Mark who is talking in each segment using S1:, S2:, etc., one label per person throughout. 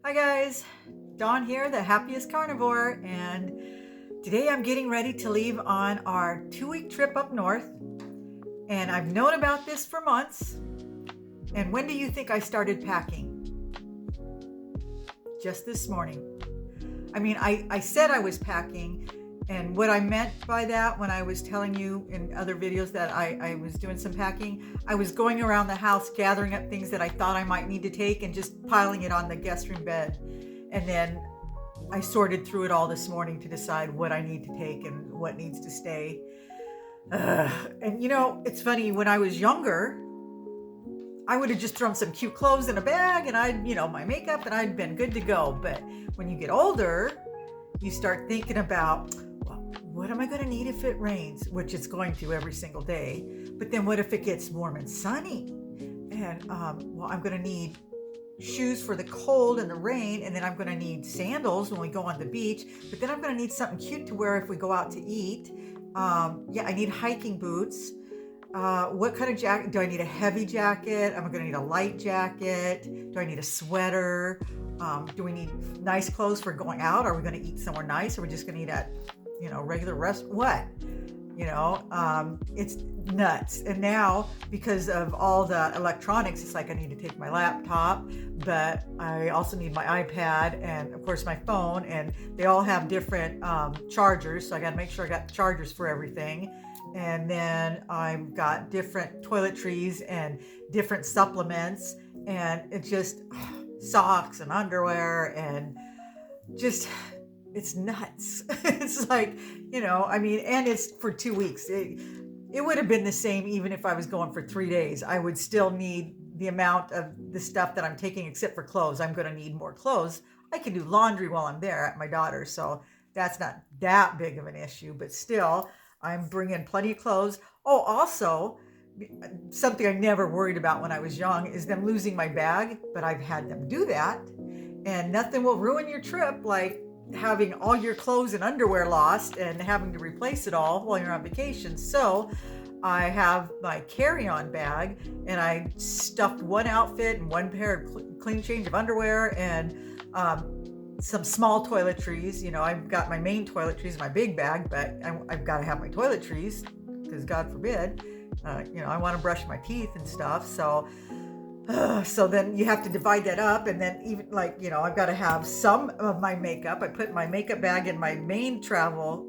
S1: Hi guys, Dawn here, the happiest carnivore, and today I'm getting ready to leave on our 2-week trip up north. And I've known about this for months. And when do you think I started packing? Just this morning. I said I was packing, and what I meant by that when I was telling you in other videos that I was doing some packing, I was going around the house gathering up things that I thought I might need to take and just piling it on the guest room bed. And then I sorted through it all this morning to decide what I need to take and what needs to stay. And it's funny, when I was younger, I would have just thrown some cute clothes in a bag and my makeup, and I'd been good to go. But when you get older, you start thinking about, well, what am I going to need if it rains? Which it's going to every single day. But then what if it gets warm and sunny? And I'm going to need shoes for the cold and the rain, and then I'm going to need sandals when we go on the beach. But then I'm going to need something cute to wear if we go out to eat. I need hiking boots. What kind of jacket? Do I need a heavy jacket? Am I going to need a light jacket? Do I need a sweater? Do we need nice clothes for going out? Are we going to eat somewhere nice? Or are we just going to eat at, regular restaurant? What? It's nuts. And now, because of all the electronics, it's like I need to take my laptop, but I also need my iPad and, of course, my phone. And they all have different chargers. So I got to make sure I got chargers for everything. And then I've got different toiletries and different supplements, and it just socks and underwear, and just, it's nuts. It's like, and it's for 2 weeks. It would have been the same even if I was going for 3 days. I would still need the amount of the stuff that I'm taking, except for clothes. I'm going to need more clothes. I can do laundry while I'm there at my daughter's, so that's not that big of an issue, but still, I'm bringing plenty of clothes. Oh, also, something I never worried about when I was young is them losing my bag, but I've had them do that. And nothing will ruin your trip like having all your clothes and underwear lost and having to replace it all while you're on vacation. So I have my carry-on bag, and I stuffed one outfit and one pair of clean change of underwear and some small toiletries. I've got my main toiletries in my big bag, but I've got to have my toiletries because God forbid, I want to brush my teeth and stuff. So then you have to divide that up. And then even I've got to have some of my makeup. I put my makeup bag in my main travel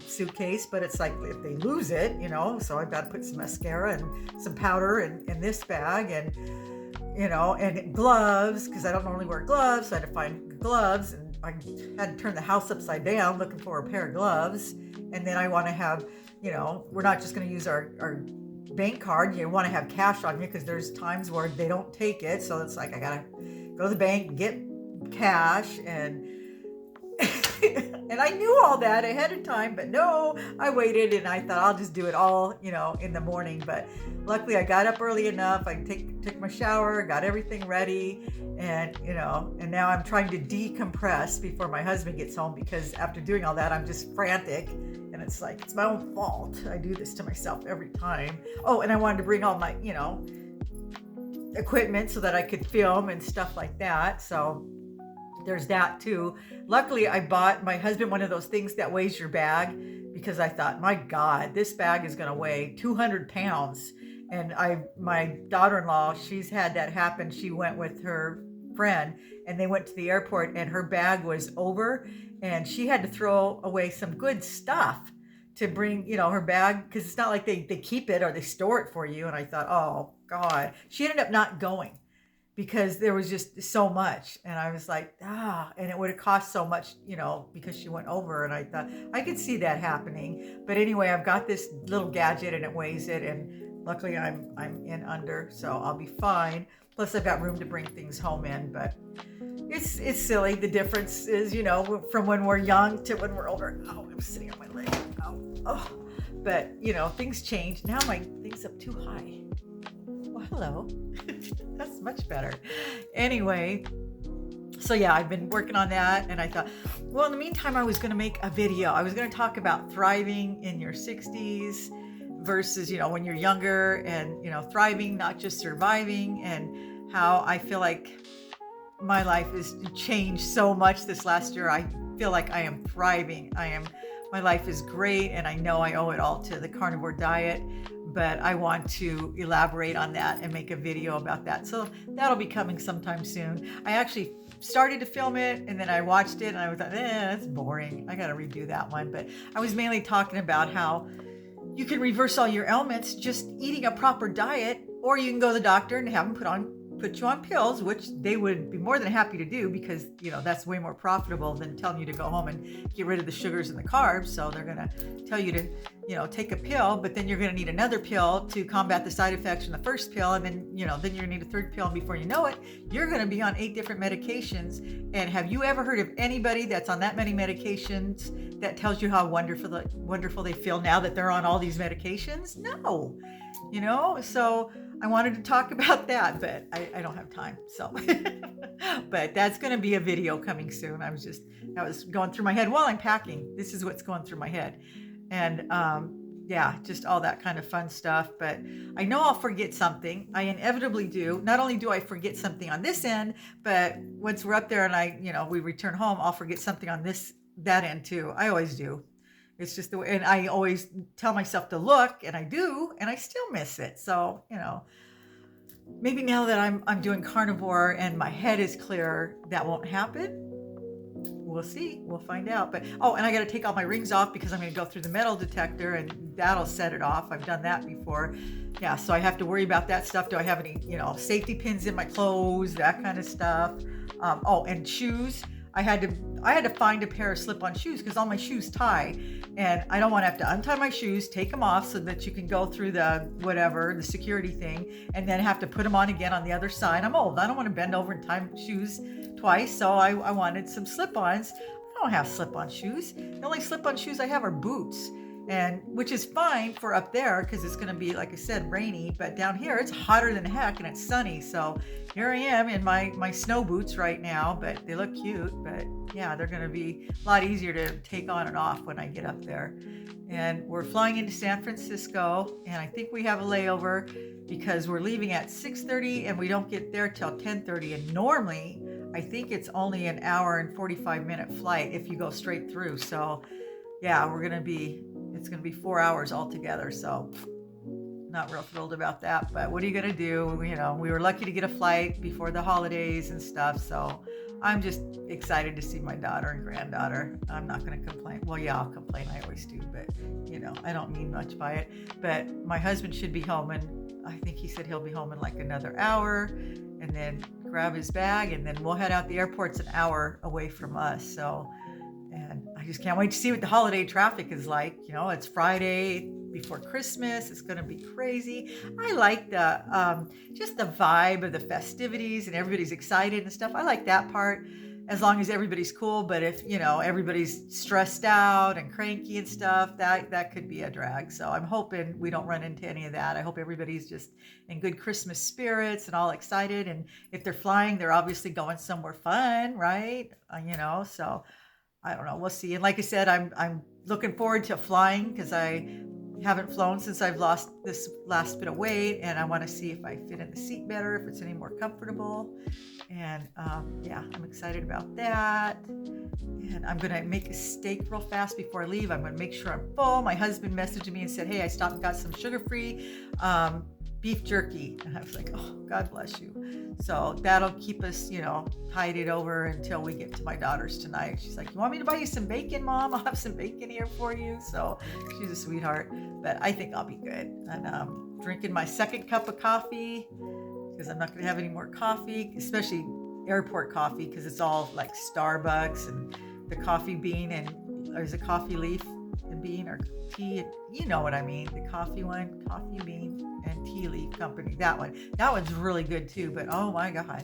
S1: suitcase, but it's like if they lose it, so I've got to put some mascara and some powder in this bag, and and gloves, because I don't normally wear gloves, so I had to find gloves, and I had to turn the house upside down looking for a pair of gloves. And then I want to have, we're not just going to use our bank card. You want to have cash on you, because there's times where they don't take it. So it's like I got to go to the bank, get cash, and and I knew all that ahead of time, but no, I waited, and I thought I'll just do it all, in the morning. But luckily I got up early enough. I took my shower, got everything ready, and and now I'm trying to decompress before my husband gets home, because after doing all that, I'm just frantic, and it's like, it's my own fault. I do this to myself every time. Oh, and I wanted to bring all my, equipment so that I could film and stuff like that. So there's that too. Luckily, I bought my husband one of those things that weighs your bag, because I thought, my God, this bag is going to weigh 200 pounds. And my daughter-in-law, she's had that happen. She went with her friend, and they went to the airport, and her bag was over, and she had to throw away some good stuff to bring, her bag, because it's not like they keep it or they store it for you. And I thought, oh God, she ended up not going, because there was just so much. And I was like, and it would have cost so much, because she went over. And I thought I could see that happening. But anyway, I've got this little gadget, and it weighs it. And luckily I'm in under, so I'll be fine. Plus I've got room to bring things home in. But it's silly. The difference is, from when we're young to when we're older. Oh, I'm sitting on my leg. Oh. But, things change. Now my thing's up too high. Well, hello. That's much better. Anyway, so yeah, I've been working on that, and I thought, well, in the meantime, I was going to make a video. I was going to talk about thriving in your 60s versus, when you're younger, and, thriving, not just surviving, and how I feel like my life has changed so much this last year. I feel like I am thriving. My life is great, and I know I owe it all to the carnivore diet, but I want to elaborate on that and make a video about that. So that'll be coming sometime soon. I actually started to film it, and then I watched it and I was like, that's boring. I got to redo that one. But I was mainly talking about how you can reverse all your ailments just eating a proper diet, or you can go to the doctor and have them put you on pills, which they would be more than happy to do, because that's way more profitable than telling you to go home and get rid of the sugars and the carbs. So they're going to tell you to take a pill, but then you're going to need another pill to combat the side effects from the first pill, and then you're going to need a third pill, and before you know it, you're going to be on 8 different medications. And have you ever heard of anybody that's on that many medications that tells you how wonderful they feel now that they're on all these medications? No. So I wanted to talk about that, but I don't have time. So, but that's going to be a video coming soon. I was going through my head while I'm packing. This is what's going through my head. And, just all that kind of fun stuff. But I know I'll forget something. I inevitably do. Not only do I forget something on this end, but once we're up there and we return home, I'll forget something on that end too. I always do. It's just the way, and I always tell myself to look, and I do, and I still miss it. So, maybe now that I'm doing carnivore and my head is clear, that won't happen. We'll see. We'll find out. But, and I got to take all my rings off because I'm going to go through the metal detector, and that'll set it off. I've done that before. Yeah, so I have to worry about that stuff. Do I have any, safety pins in my clothes, that kind of stuff. And shoes. I had to find a pair of slip-on shoes because all my shoes tie, and I don't want to have to untie my shoes, take them off so that you can go through the security thing, and then have to put them on again on the other side. I'm old. I don't want to bend over and tie shoes twice, so I wanted some slip-ons. I don't have slip-on shoes. The only slip-on shoes I have are boots, and which is fine for up there because it's going to be, like I said, rainy. But down here it's hotter than heck and it's sunny. So here I am in my snow boots right now, but they look cute. But yeah, they're going to be a lot easier to take on and off when I get up there. And we're flying into San Francisco, and I think we have a layover because we're leaving at 6:30 and we don't get there till 10:30. And normally I think it's only an hour and 45-minute flight if you go straight through. So yeah, it's going to be 4 hours altogether. So not real thrilled about that, but what are you going to do? We were lucky to get a flight before the holidays and stuff. So I'm just excited to see my daughter and granddaughter. I'm not going to complain. Well, yeah, I'll complain. I always do, but I don't mean much by it. But my husband should be home, and I think he said he'll be home in like another hour, and then grab his bag, and then we'll head out. The airport's an hour away from us. So, and I just can't wait to see what the holiday traffic is like. It's Friday before Christmas. It's going to be crazy. I like the just the vibe of the festivities and everybody's excited and stuff. I like that part, as long as everybody's cool. But if everybody's stressed out and cranky and stuff, that could be a drag. So I'm hoping we don't run into any of that. I hope everybody's just in good Christmas spirits and all excited. And if they're flying, they're obviously going somewhere fun, right? So I don't know. We'll see. And like I said, I'm looking forward to flying because I haven't flown since I've lost this last bit of weight, and I want to see if I fit in the seat better, if it's any more comfortable. And I'm excited about that. And I'm going to make a steak real fast before I leave. I'm going to make sure I'm full. My husband messaged me and said, hey, I stopped and got some sugar-free beef jerky. And I was like, oh, God bless you. So that'll keep us, tide it over until we get to my daughter's tonight. She's like, you want me to buy you some bacon, Mom? I'll have some bacon here for you. So she's a sweetheart, but I think I'll be good. And I'm drinking my second cup of coffee because I'm not going to have any more coffee, especially airport coffee, because it's all like Starbucks and the coffee bean, and there's a coffee leaf and bean or tea. You know what I mean? The coffee one, coffee bean and tea leaf company. That one's really good too. But oh my God,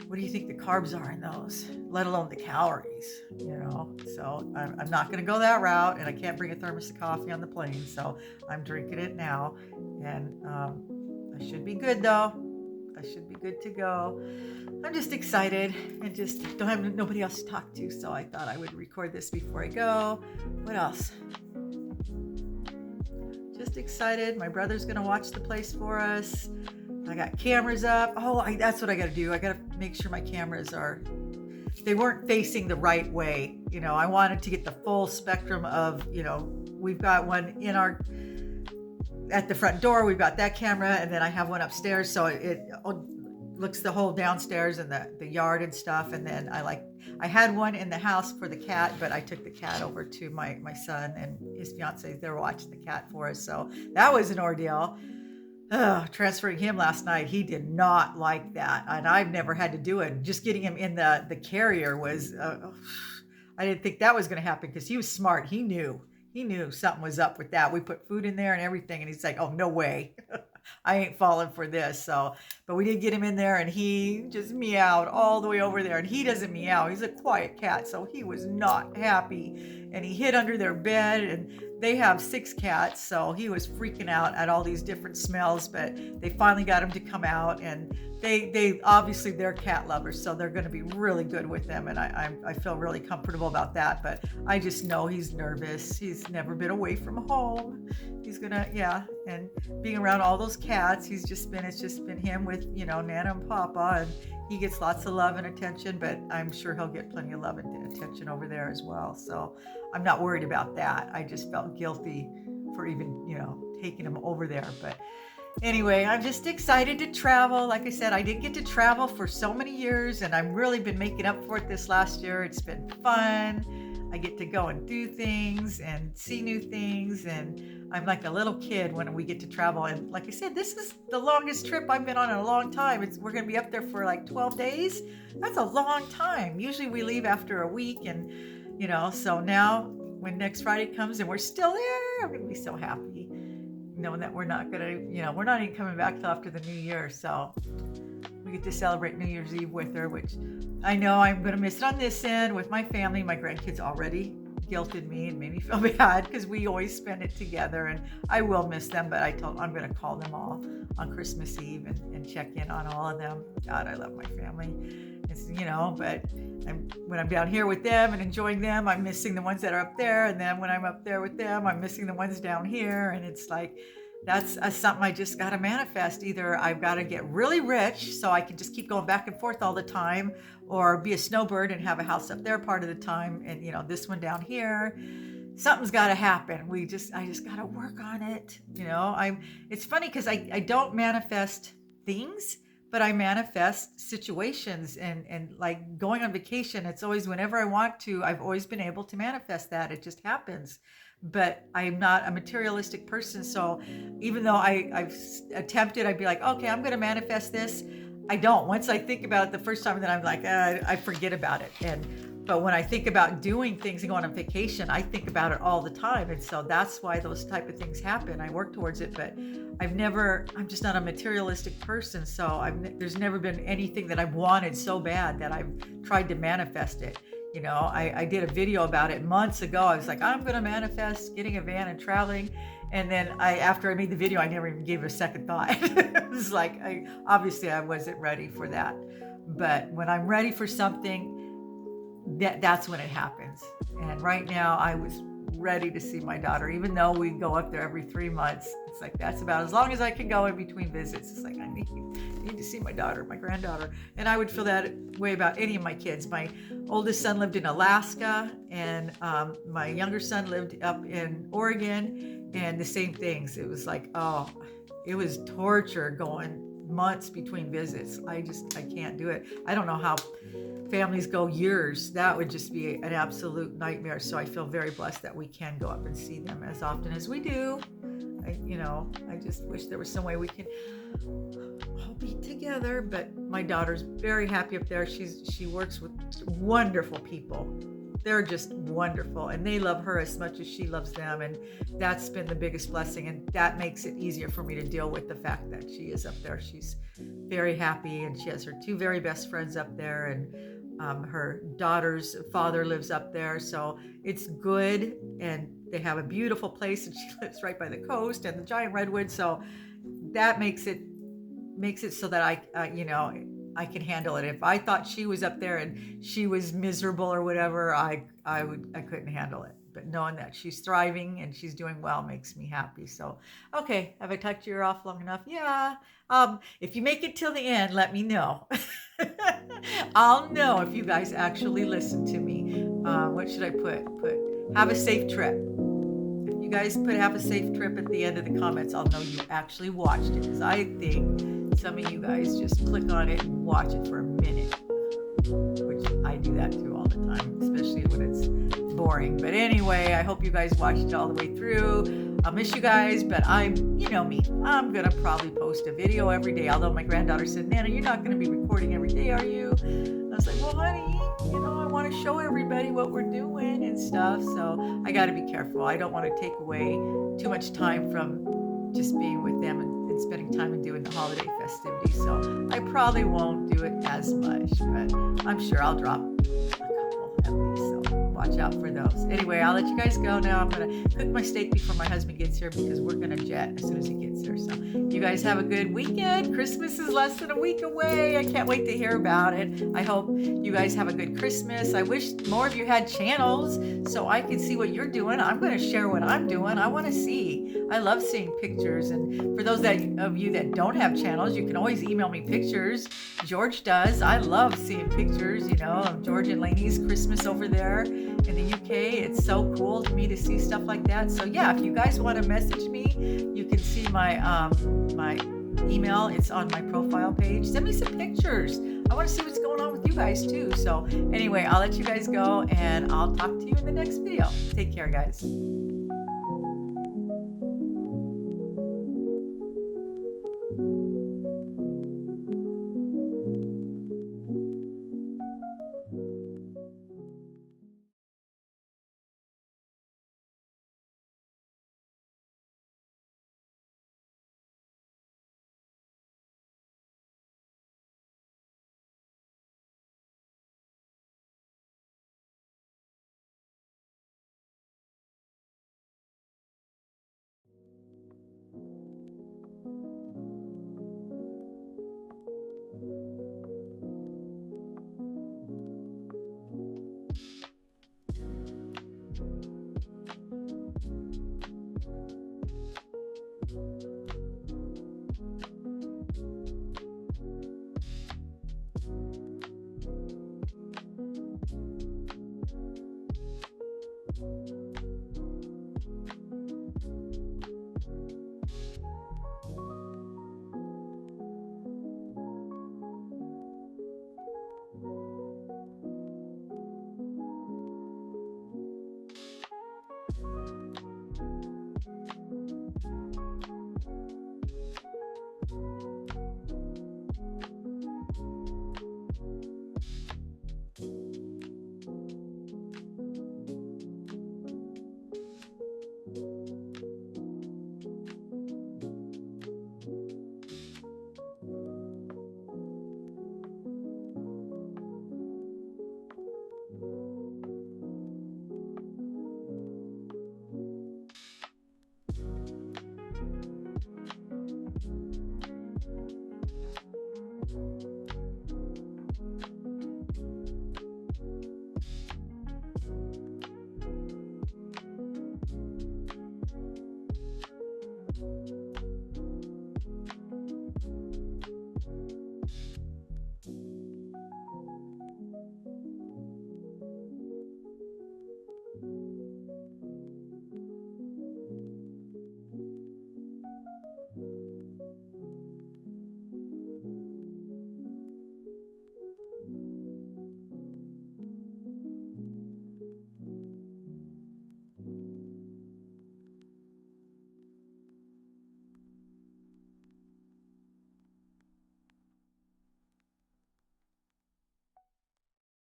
S1: what do you think the carbs are in those? Let alone the calories, So I'm not going to go that route, and I can't bring a thermos of coffee on the plane. So I'm drinking it now, and I should be good though. I should be good to go. I'm just excited and just don't have nobody else to talk to, so I thought I would record this before I go. What else? Just excited. My brother's going to watch the place for us. I got cameras up. Oh, that's what I got to do. I got to make sure my cameras they weren't facing the right way. I wanted to get the full spectrum of, we've got one at the front door. We've got that camera, and then I have one upstairs. So it looks the whole downstairs and the yard and stuff. And then I had one in the house for the cat, but I took the cat over to my son and his fiance. They were watching the cat for us. So that was an ordeal. Transferring him last night, he did not like that, and I've never had to do it. Just getting him in the carrier was I didn't think that was going to happen, because he was smart. He knew something was up with that. We put food in there and everything, and he's like, oh, no way. I ain't falling for this. So, but we did get him in there, and he just meowed all the way over there. And he doesn't meow. He's a quiet cat, so he was not happy. And he hid under their bed, and they have 6 cats, so he was freaking out at all these different smells. But they finally got him to come out, and they obviously, they're cat lovers, so they're going to be really good with them, and I feel really comfortable about that. But I just know he's nervous. He's never been away from home. He's gonna, and being around all those cats, it's just been him with, Nana and Papa, and he gets lots of love and attention, but I'm sure he'll get plenty of love and attention over there as well. So I'm not worried about that. I just felt guilty for even, taking him over there. But anyway, I'm just excited to travel. Like I said, I didn't get to travel for so many years, and I've really been making up for it this last year. It's been fun. I get to go and do things and see new things, and I'm like a little kid when we get to travel. And like I said, this is the longest trip I've been on in a long time. We're going to be up there for like 12 days. That's a long time. Usually we leave after a week, and so now when next Friday comes and we're still there, I'm going to be so happy knowing that we're not even coming back till after the new year. So we get to celebrate New Year's Eve with her, which I know I'm going to miss it on this end with my family. My grandkids already guilted me and made me feel bad, because we always spend it together, and I will miss them. But I'm going to call them all on Christmas Eve and check in on all of them. God, I love my family. It's, but when I'm down here with them and enjoying them, I'm missing the ones that are up there. And then when I'm up there with them, I'm missing the ones down here. And it's like, that's something I just got to manifest. Either I've got to get really rich so I can just keep going back and forth all the time, or be a snowbird and have a house up there part of the time, and this one down here. Something's got to happen. I just got to work on it. It's funny because I don't manifest things, but I manifest situations, and like going on vacation. It's always whenever I want to. I've always been able to manifest that. It just happens. But I'm not a materialistic person. So even though I've attempted, I'd be like, okay, I'm going to manifest this. I don't. Once I think about it the first time, then I'm like, I forget about it. But when I think about doing things and going on vacation, I think about it all the time. And so that's why those type of things happen. I work towards it, but I'm just not a materialistic person. So there's never been anything that I've wanted so bad that I've tried to manifest it. I did a video about it months ago. I was like, I'm going to manifest getting a van and traveling. And then after I made the video, I never even gave it a second thought. It was like, obviously I wasn't ready for that. But when I'm ready for something, that's when it happens. And right now I was ready to see my daughter, even though we go up there every 3 months. It's like, that's about as long as I can go in between visits. It's like, I need to see my daughter, my granddaughter. And I would feel that way about any of my kids. My oldest son lived in Alaska, and my younger son lived up in Oregon, and the same things. It was like, it was torture going months between visits. I can't do it. I don't know how families go years. That would just be an absolute nightmare. So I feel very blessed that we can go up and see them as often as we do. I just wish there was some way we could all be together. But my daughter's very happy up there. She works with wonderful people. They're just wonderful, and they love her as much as she loves them, and that's been the biggest blessing, and that makes it easier for me to deal with the fact that she is up there. She's very happy, and she has her 2 very best friends up there, and her daughter's father lives up there, so it's good. And they have a beautiful place, and she lives right by the coast and the giant redwood, so that makes it so that I can handle it. If I thought she was up there and she was miserable or whatever, I couldn't handle it. but knowing that she's thriving and she's doing well makes me happy. So, okay, have I talked your ear off long enough? Yeah. If you make it till the end, let me know. I'll know if you guys actually listen to me. What should I put? Put have a safe trip. If you guys put have a safe trip at the end of the comments, I'll know you actually watched it, because I think some of you guys just click on it and watch it for a minute, which I do that too all the time, especially when it's boring. But anyway, I hope you guys watched it all the way through. I'll miss you guys, but you know me, I'm gonna probably post a video every day. Although my granddaughter said, Nana, you're not gonna be recording every day, are you? I was like, well, honey, I want to show everybody what we're doing and stuff. So I got to be careful. I don't want to take away too much time from just being with them and spending time and doing the holiday festivities. So I probably won't do it as much, but I'm sure I'll drop a couple at least. So watch out for those. Anyway, I'll let you guys go now. I'm going to cook my steak before my husband gets here, because we're going to jet as soon as he gets here. So you guys have a good weekend. Christmas is less than a week away. I can't wait to hear about it. I hope you guys have a good Christmas. I wish more of you had channels so I can see what you're doing. I'm going to share what I'm doing. I want to see. I love seeing pictures. And for those of you that don't have channels, you can always email me pictures. George does. I love seeing pictures, of George and Lainey's Christmas over there in the UK. It's so cool to me to see stuff like that. So yeah, if you guys want to message me, you can see my my email. It's on my profile page. Send me some pictures. I want to see what's going on with you guys too. So anyway, I'll let you guys go, and I'll talk to you in the next video. Take care, guys.